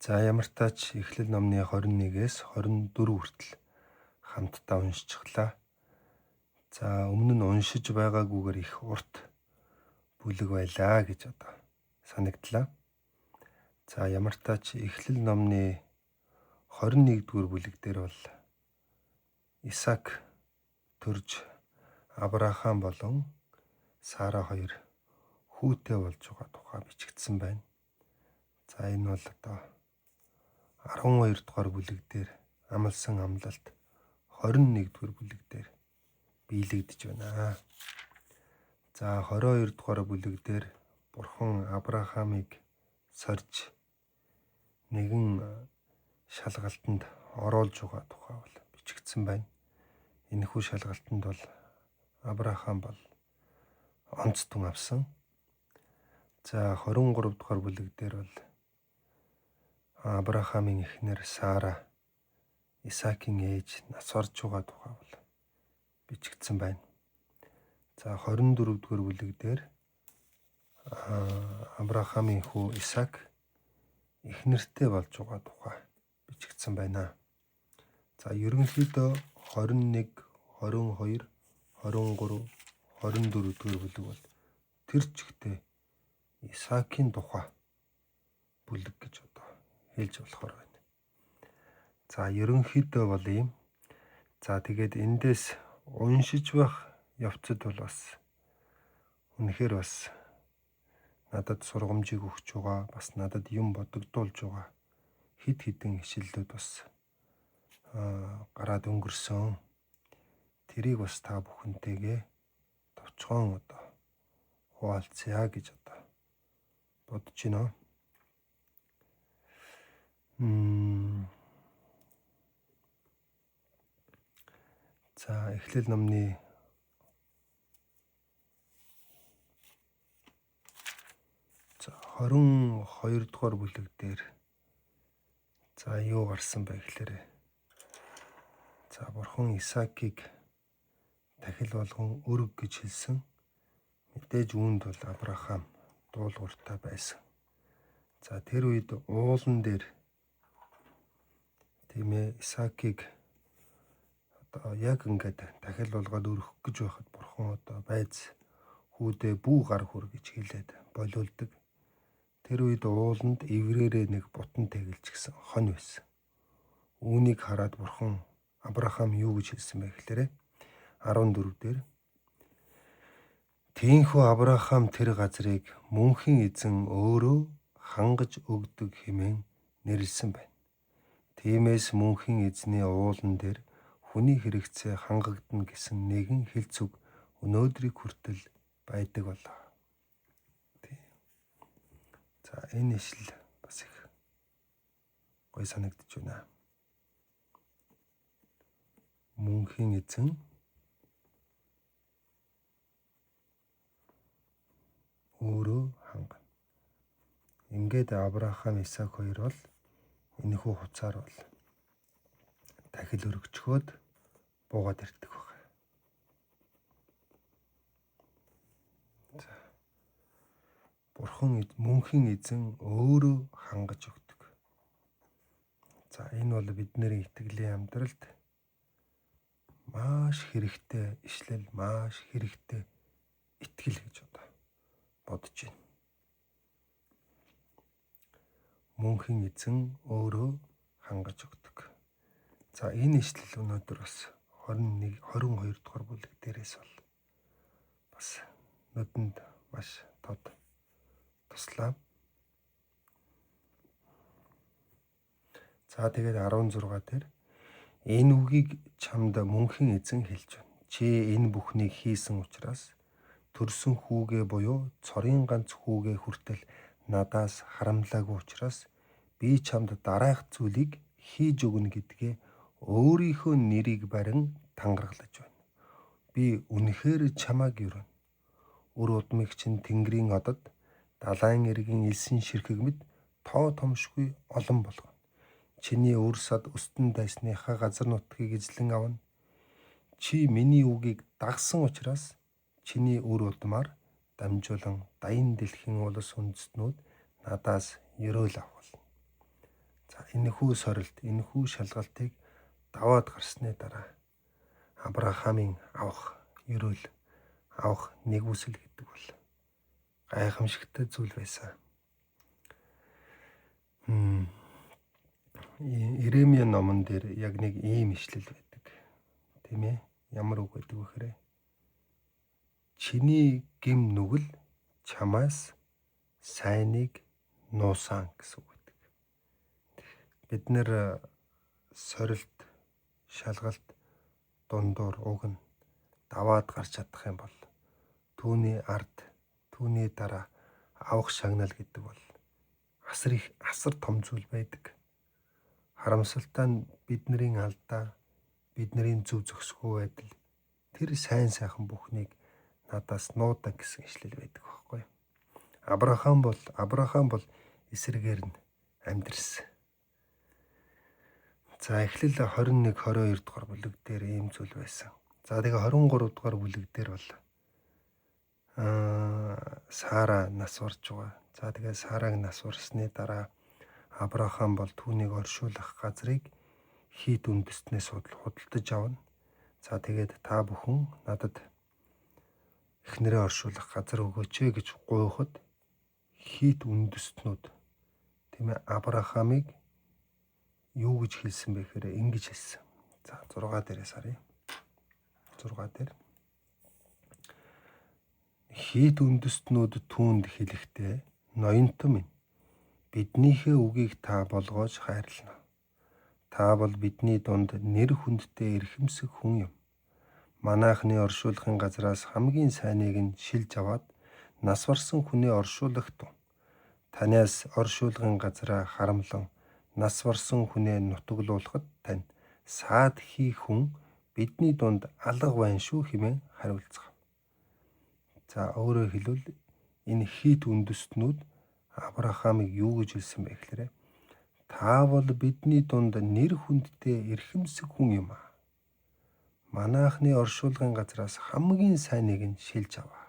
За ямар тач Эхлэл номны 21-ээс 24 хүртэл хамтдаа уншчихлаа. За өмнө нь уншиж байгаагүйгээр их урт бүлэг байлаа гэж одоо санагдлаа. За ямар тач Эхлэл номны 21-р бүлэг дээр бол Исаак төрж Авраам болон Сара хоёр хүүтэй болж байгаа тухай бичигдсэн байна. За энэ бол одоо 12 дугаар бүлэг дээр амлсан амлалт 21-р бүлэг дээр биелэгдэж байна. За 22 дугаар бүлэг дээр Бурхан Авраамыг сорж нэгэн шалгалтанд оруулж байгаа тухай бол бичигдсэн байна. Энэхүү шалгалтанд бол Авраам бол онцтон авсан. За 23 дугаар бүлэг дээр бол Авраамын эхнэр Сара Исаакийн ээж нас орж байгаа тухай бол бичигдсэн байна. За 24 дугаар бүлэг дээр Авраамын хүү Исаак эхнэртэй болж байгаа тухай бичигдсэн байна. За ерөнхийдөө 21, 22, 23, 24 дугаар бүлэг бол тэр чигтээ Исаакийн тухай бүлэг гэж одоо хэлж болохоор байна. За ерөнхийдөө бол ийм. За тэгээд эндээс уншиж байх явцад бол бас үнэхээр бас надад сургамжийг өгч байгаа, бас надад юм бодогдуулж байгаа хид хідэн ишлэлүүд бас гараад өнгөрсөн. Тэрийг бас та бүхэнтэйгээ товчхон одоо хуваалцъя гэж одоо бодож байна. За Эхлэл номны 22 дугаар бүлэг дээр за юу гарсан бэ гэхээр за Бурхан Исаакийг дахил болгон өрг гэж хэлсэн. Мэдээж үүнд бол Авраам дуулууртай байсан. За тэр үед уулан дээр тийм ээ Исаакийг одоо яг ингээд дахил болгоод өргөх гэж байхад Бурхан одоо байц хүүдээ бүү гар хүр гэж хэлээд болиулдаг. Тэр үед ууланд эврээрээ нэг бутан тэгэлж гисэн хонь байсан. Үүнийг хараад Бурхан Авраам юу гэж хэлсэн бэ гэхээр 14 дээр Тийхүү Авраам тэр газрыг мөнхийн эзэн өөрөө хангаж өгдөг хэмээн нэрлсэн байна. Тиймээс мөнхийн эзний уулан дээр хүний хэрэгцээ хангагдана гэсэн нэгэн хэлцэг өнөөдрийг хүртэл байдаг болоо. За энэ ишлэл бас их гоё санагдаж байна. Мөнхийн эзэн өөрөө хангана. Ингээд Авраам, Исаак хоёр бол энэхүү хуцаар бол дахил өргөчгөөд буугаад ирдэг баг. За Бурхан мөнхийн эзэн өөрөө хангаж өгдөг. За энэ бол бидний итгэлийн амьдралд маш хэрэгтэй ишлэл, маш хэрэгтэй итгэл гэж одоо бодож байна. Мөнхийн эзэн өөрөө хангаж өгдөг. За энэ ишлэл өнөөдөр бас 21, 22 дугаар бүлэг дээрээс бол бас нүдэнд маш тод туслаа. За тэгээд 16 дээр энэ үгийг чамд мөнхийн эзэн хэлж байна. Чи энэ бүхнийг хийсэн учраас төрсөн хүүгээ буюу цорын ганц хүүгээ хүртэл надаас харамлаагүй учраас би чамд дараах зүйлийг хийж өгнө гэдгээ өөрийнхөө нэрийг барин тангаргалж байна. Би үнэхээр чамайг юрна. Үр удмыг чинь Тэнгэрийн одод далайн эргийн элсэн ширхэг мэд тоо томшгүй олон болгоно. Чиний үр сад өстөн дайсныхаа газар нутгийг эзлэн авна. Чи миний үгийг дагсан учраас чиний үр удмаар дамжуулан даян дэлхийн улс үндэстнүүд надаас ерөөл авах болно. энэхүү сорилт, энэхүү шалгалтыг даваад гарсны дараа Авраамийн авах ерөөл, авах нэгүсэл гэдэг бол гайхамшигтай зүйл байсан. Иремья номон дээр яг нэг ийм ишлэл байдаг. Тийм ээ? Ямар үг гэдэг вэ гэхээр чиний гэм нүгэл чамаас сайныг нуусан гэсэн үг байдаг. Бид нэр сорилт, шалгалт дундуур уг нь даваад гарч чадах юм бол түүний ард, түүний дараа авах шагнал гэдэг бол асар том зүйл байдаг. Харамсалтай нь бидний алдаа, бидний зөв зөксгүй байдал тэр сайн сайхан бүхнийг надаас нуудаг гэсэн ишлэл байдаг байхгүй. Авраам бол эсрэгээр нь амьдрсан. За эхлэл 21 22 дугаар бүлэг дээр ийм зүйл байсан. За тэгээ 23 дугаар бүлэг дээр бол Сара нас барж байгаа. За тэгээ Сараг нас барсны дараа Авраам бол түүнийг оршуулах газрыг Хит үндэстнээс худалдаж авна. За тэгээд та бүхэн надад эхнэрээ оршуулах газар өгөөч гэж гуйхад Хит үндэстнүүд тийм ээ Авраамыг юу гэж хэлсэн бэ гэхээр ингэж хэлсэн. За 6 дээрээс харъя. 6 дээр Хит үндэстнүүд түүнд хэлэхдээ ноёнтон минь биднийхээ үгийг та болгоож хайрлана. Та бол бидний дунд нэр хүндтэй эрхэмсэх хүн юм. Манаахны оршуулгын газраас хамгийн сайныг нь шилж аваад нас барсан хүнээ оршуулах тун. Танаас оршуулгын газраа харамлан нас барсан хүнээ нутаглуулахад тань саад хийх хүн бидний дунд алга байна шүү хэмээн хариулцгаав. За өөрөөр хэлбэл энэ Хит үндэстнүүд Авраамыг юу гэж хэлсэн бэ гэхээр та бол бидний дунд нэр хүндтэй эрхэмсэх хүн юм аа. Манаахны оршуулгын газраас хамгийн сайныг нь шилж аваа.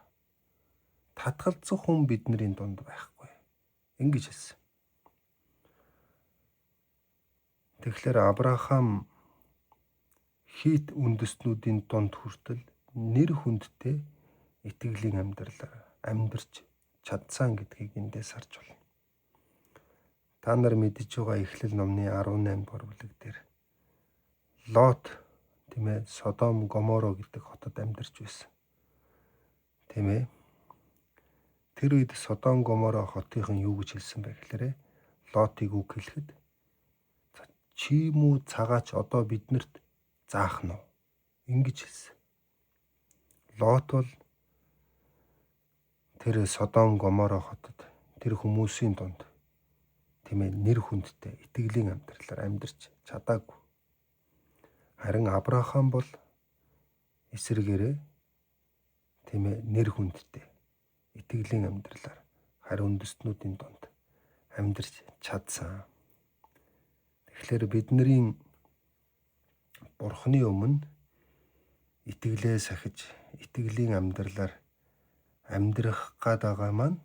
Татгалзах хүн бидний дунд байхгүй. Ингэж хэлсэн. Тэгэхээр Авраам Хит үндэстнүүдийн дунд хүртэл нэр хүндтэй итгэлийн амьдралаар амьдарч чадсан гэдгийг эндээс харж байна. Та нар мэдж байгаа Эхлэл номны 18 дугаар бүлэг дээр Лот тийм ээ Содом Гоморо гэдэг хотод амьдарч байсан. Тийм ээ. Тэр үед Содом Гоморо хотынхан юу гэж хэлсэн бэ гэхээр Лотыг үг хэлэхэд чи мүү цагаач одоо биднэрт заах нь ингэж хэлсэн. Лот бол тэр Содом Гоморо хотод тэр хүмүүсийн дунд тийм ээ нэр хүндтэй итгэлийн амьдралаар амьдарч чадаагүй. Харин Авраам бол эсрэгээрээ тийм ээ нэр хүндтэй итгэлийн амьдралаар хариу үндэстнүүдийн дунд амьдарч чадсан. Тэгэхээр бидний Бурхны өмнө итгэлээ сахиж итгэлийн амьдралаар амьдрах гээд байгаа маань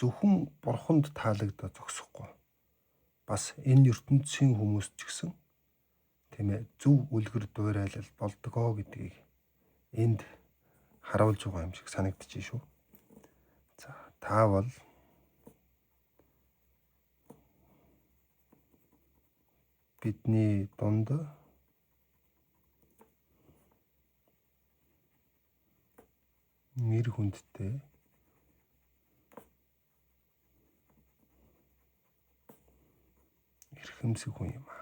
зөвхөн Бурханд таалагдаад зогсохгүй. Бас энэ ертөнцийн хүмүүс ч гэсэн тийм ээ зөв үлгэр дуурайлал болдгоо гэдгийг энд харуулж байгаа юм шиг санагдчих шүү. За та бол бидний дунд нэр хүндтэй эрхэмсэх хүн юм аа.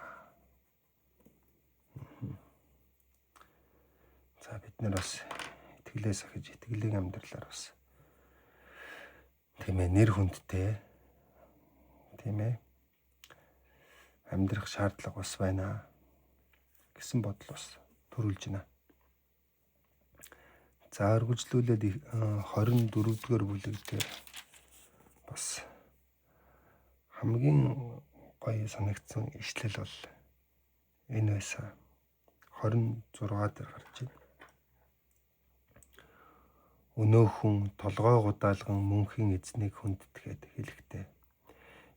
За бид нар бас итгэлээ сахиж итгэлийн амьдралаар бас тийм ээ нэр хүндтэй тийм ээ амьдрах шаардлага бас байна гэсэн бодол бас төрүүлж байна. За өргөжлүүлээд 24 дугаар бүлэг дээр бас хамгийн гоё санагдсан ишлэл бол энэ байсан. 26 дээр гарч байна. Өнөөхөн толгой гудаалган мөнхийн эзнийг хүндэтгээд хэлэхдээ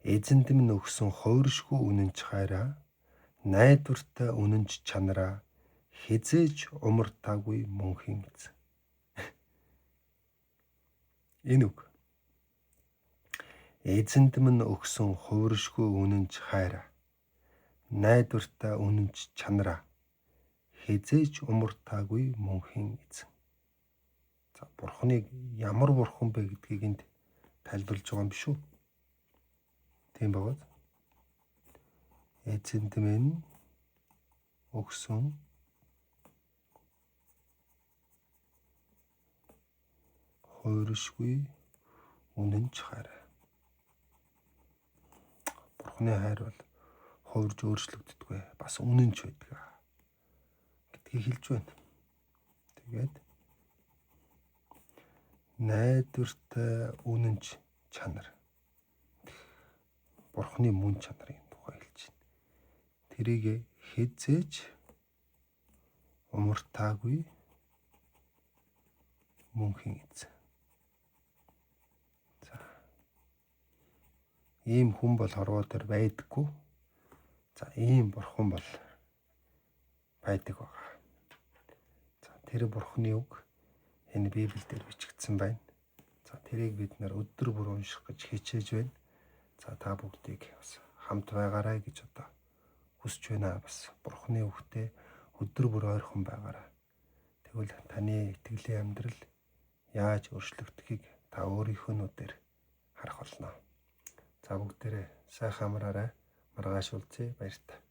Эзэнд минь өгсөн хувиршгүй үнэнч хайраа, найдвартай үнэнч чанараа хизээж умартаагүй мөнхийн эзэн. Энэ үг. Эзэнд минь өгсөн хувиршгүй үнэнч хайраа, найдвартай үнэнч чанараа хизээж умартаагүй мөнхийн эзэн. За Бурхныг ямар бурхан бэ гэдгийг энд тайлбарлаж байгаа юм биш үү? Тийм багт. Эзэнд минь өгсөн хувиршгүй үнэнч хайраа. Бурхны хайр бол хувирж өөрчлөгддөггүй, бас үнэнч байдаг гэдгийг хэлж байна. Тэгээд найдвартай үнэнч чанар. Бурхны мөн чанарын тухай хэлж байна. Тэрийг хизээж умартаагүй мөнхийн эзэн. За. Ийм хүн бол хорвоо дээр байдаггүй. За ийм бурхан бол байдаг байгаа. За тэр бурхны үг энэ Библиэлд бичигдсэн байна. За тэрийг бид нэр өдөр бүр унших гэж хичээж байна. За та бүгдийг бас хамт байгаарай гэж одоо хүсэж байна. Бас бурхны үгтэй өдөр бүр ойрхон байгаарай. Тэгвэл таны итгэлийн амьдрал яаж өөрчлөгдөхийг та өөрийнхөө нүдээр харах болно. За бүгдээрээ сайхан амраарай. Маргааш уулзъя. Баяр та.